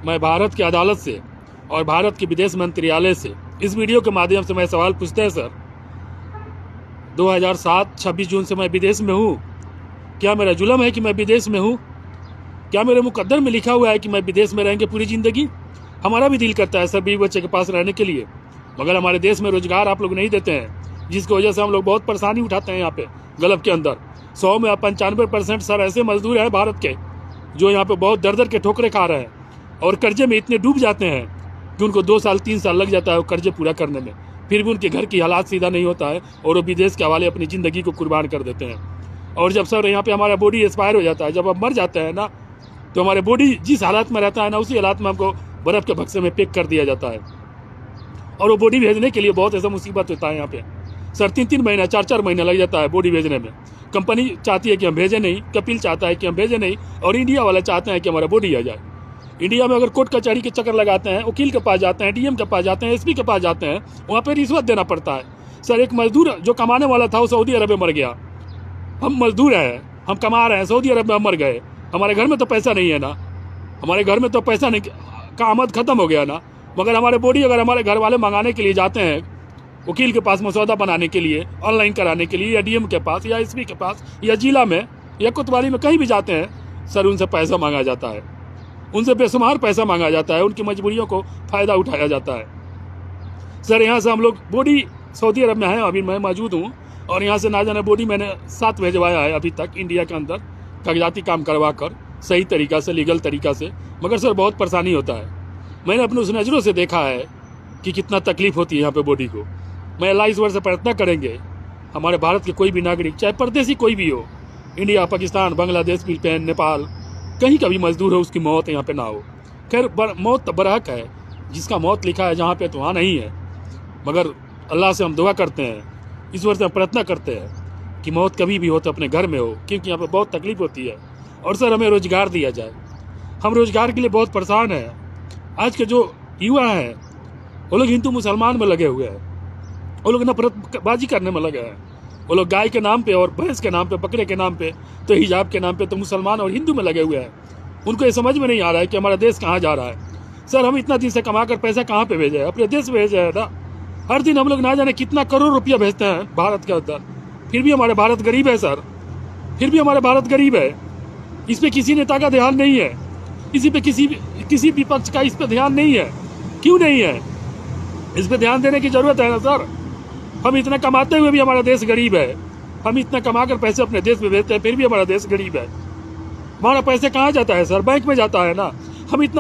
मैं भारत की अदालत से और भारत के विदेश मंत्रालय से इस वीडियो के माध्यम से मैं सवाल पूछते हैं सर, 2007 26 जून से मैं विदेश में हूँ। क्या मेरा जुल्म है कि मैं विदेश में हूँ? क्या मेरे मुकद्दर में लिखा हुआ है कि मैं विदेश में रहेंगे पूरी ज़िंदगी? हमारा भी दिल करता है सर बीवी बच्चे के पास रहने के लिए, मगर हमारे देश में रोजगार आप लोग नहीं देते हैं, जिसकी वजह से हम लोग बहुत परेशानी उठाते हैं। यहाँ पे गल्फ के अंदर 100 में 95% सर ऐसे मजदूर हैं भारत के जो यहाँ पे बहुत दर दर के ठोकरे खा रहे हैं और कर्जे में इतने डूब जाते हैं कि उनको 2 साल 3 साल लग जाता है कर्जे पूरा करने में, फिर भी उनके घर की हालात सीधा नहीं होता है और वो विदेश के हवाले अपनी ज़िंदगी को कुर्बान कर देते हैं। और जब सर यहाँ पे हमारा बॉडी एक्सपायर हो जाता है, जब हम मर जाते हैं ना, तो हमारे बॉडी जिस हालात में रहता है ना, उसी हालात में हमको बर्फ़ के बक्से में पैक कर दिया जाता है और वो बॉडी भेजने के लिए बहुत ऐसा मुसीबत होता है। यहाँ पे सर 3-3 महीना 4-4 महीना लग जाता है बॉडी भेजने में। कंपनी चाहती है कि हम भेजें नहीं, कपिल चाहता है कि हम भेजें नहीं, और इंडिया वाले चाहते हैं कि हमारा बॉडी आ जाए। इंडिया में अगर कोर्ट कचहरी के चक्कर लगाते हैं, वकील के पास जाते हैं, डीएम के पास जाते हैं, एसपी के पास जाते हैं, वहाँ पर रिश्वत देना पड़ता है। सर एक मजदूर जो कमाने वाला था वो सऊदी अरब में मर गया। हम मजदूर हैं, हम कमा रहे हैं, सऊदी अरब में हम मर गए। हमारे घर में तो पैसा नहीं है ना, हमारे घर में तो पैसा नहीं का आमद खत्म हो गया ना, मगर हमारे बॉडी अगर हमारे घर वाले मंगाने के लिए जाते हैं वकील के पास मसौदा बनाने के लिए, ऑनलाइन कराने के लिए, या डीएम के पास या एसपी के पास या जिला में या कोतवाली में कहीं भी जाते हैं, सर उनसे पैसा मांगा जाता है, उनसे बेशुमार पैसा मांगा जाता है, उनकी मजबूरियों को फ़ायदा उठाया जाता है। सर यहाँ से हम लोग बॉडी सऊदी अरब में है, अभी मैं मौजूद हूँ, और यहाँ से ना जाने बॉडी मैंने 7 भेजवाया है अभी तक इंडिया के अंदर, कागजाती काम करवा कर सही तरीक़ा से, लीगल तरीक़ा से, मगर सर बहुत परेशानी होता है। मैंने अपने उस नज़रों से देखा है कि कितना तकलीफ़ होती है यहाँ पे बॉडी को। मैं अल्लाह ईश्वर से प्रार्थना करेंगे हमारे भारत के कोई भी नागरिक, चाहे परदेसी कोई भी हो, इंडिया, पाकिस्तान, बांग्लादेश, फिलिपाइन, नेपाल, कहीं का भी मजदूर हो, उसकी मौत यहाँ पे ना हो। खैर मौत तो बरहक है, जिसका मौत लिखा है जहाँ पे तो वहाँ नहीं है, मगर अल्लाह से हम दुआ करते हैं, ईश्वर से हम प्रार्थना करते हैं कि मौत कभी भी हो तो अपने घर में हो, क्योंकि यहाँ पर बहुत तकलीफ़ होती है। और सर हमें रोज़गार दिया जाए, हम रोज़गार के लिए बहुत परेशान हैं। आज के जो युवा हैं वो लोग हिंदू मुसलमान में लगे हुए हैं, वो लोग नफरतबाजी करने में लगे हैं। वो लोग गाय के नाम पे और भैंस के नाम पे, बकरे के नाम पे, तो हिजाब के नाम पे तो मुसलमान और हिंदू में लगे हुए हैं। उनको ये समझ में नहीं आ रहा है कि हमारा देश कहाँ जा रहा है। सर हम इतना दिन से कमा कर पैसा कहाँ पे भेजे? अपने देश भेजे है ना। हर दिन हम लोग ना जाने कितना करोड़ रुपया भेजते हैं भारत के अंदर, फिर भी हमारे भारत गरीब है सर, फिर भी हमारे भारत गरीब है। इस पर किसी नेता का ध्यान नहीं है, इसी पे किसी विपक्ष का इस पे ध्यान नहीं है। क्यों नहीं है? इस पे ध्यान देने की ज़रूरत है ना सर। हम इतना कमाते हुए भी हमारा देश गरीब है, हम इतना कमा कर पैसे अपने देश में भेजते हैं, फिर भी हमारा देश गरीब है। हमारा पैसे कहाँ जाता है सर? बैंक में जाता है ना। हम इतना